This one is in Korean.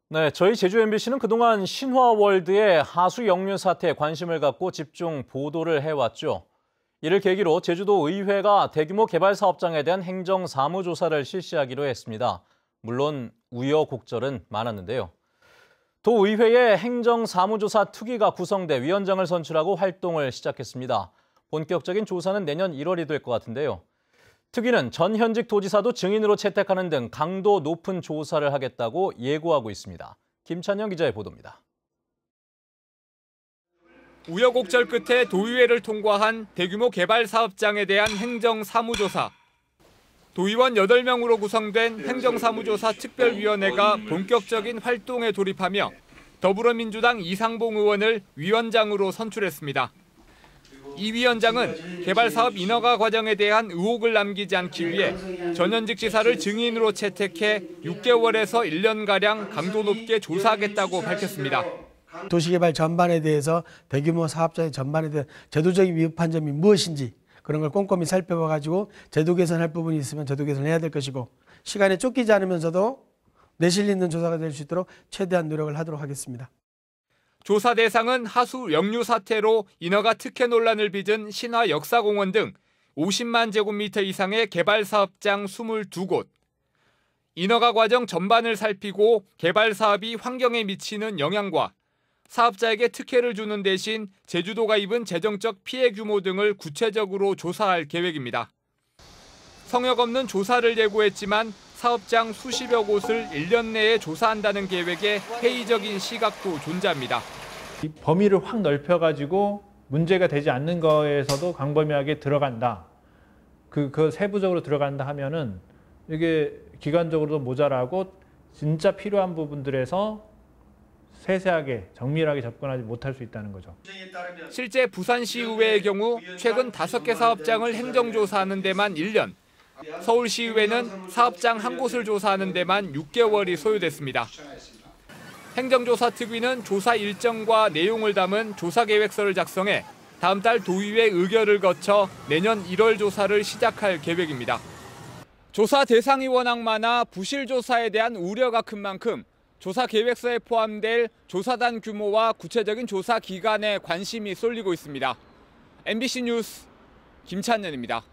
네, 저희 제주 MBC는 그동안 신화월드의 하수 역류 사태에 관심을 갖고 집중 보도를 해왔죠. 이를 계기로 제주도 의회가 대규모 개발 사업장에 대한 행정 사무조사를 실시하기로 했습니다. 물론 우여곡절은 많았는데요. 도의회의 행정사무조사 특위가 구성돼 위원장을 선출하고 활동을 시작했습니다. 본격적인 조사는 내년 1월이 될 것 같은데요. 특위는 전 현직 도지사도 증인으로 채택하는 등 강도 높은 조사를 하겠다고 예고하고 있습니다. 김찬영 기자의 보도입니다. 우여곡절 끝에 도의회를 통과한 대규모 개발 사업장에 대한 행정사무조사. 도의원 8명으로 구성된 행정사무조사 특별위원회가 본격적인 활동에 돌입하며 더불어민주당 이상봉 의원을 위원장으로 선출했습니다. 이 위원장은 개발 사업 인허가 과정에 대한 의혹을 남기지 않기 위해 전현직 지사를 증인으로 채택해 6개월에서 1년가량 강도 높게 조사하겠다고 밝혔습니다. 도시개발 전반에 대해서 대규모 사업장의 전반에 대한 제도적인 위법한 점이 무엇인지 그런 걸 꼼꼼히 살펴봐가지고 제도 개선할 부분이 있으면 제도 개선을 해야 될 것이고 시간에 쫓기지 않으면서도 내실 있는 조사가 될 수 있도록 최대한 노력을 하도록 하겠습니다. 조사 대상은 하수 역류 사태로 인허가 특혜 논란을 빚은 신화 역사공원 등 50만 제곱미터 이상의 개발 사업장 22곳. 인허가 과정 전반을 살피고 개발 사업이 환경에 미치는 영향과 사업자에게 특혜를 주는 대신 제주도가 입은 재정적 피해 규모 등을 구체적으로 조사할 계획입니다. 성역 없는 조사를 예고했지만 사업장 수십여 곳을 1년 내에 조사한다는 계획에 회의적인 시각도 존재합니다. 이 범위를 확 넓혀가지고 문제가 되지 않는 거에서도 광범위하게 들어간다. 그 세부적으로 들어간다 하면은 이게 기간적으로도 모자라고 진짜 필요한 부분들에서 세세하게 정밀하게 접근하지 못할 수 있다는 거죠. 실제 부산시의회의 경우 최근 5개 사업장을 행정조사하는 데만 1년, 서울시의회는 사업장 한 곳을 조사하는 데만 6개월이 소요됐습니다. 행정조사 특위는 조사 일정과 내용을 담은 조사계획서를 작성해 다음 달 도의회 의결을 거쳐 내년 1월 조사를 시작할 계획입니다. 조사 대상이 워낙 많아 부실 조사에 대한 우려가 큰 만큼 조사 계획서에 포함될 조사단 규모와 구체적인 조사 기간에 관심이 쏠리고 있습니다. MBC 뉴스 김찬현입니다.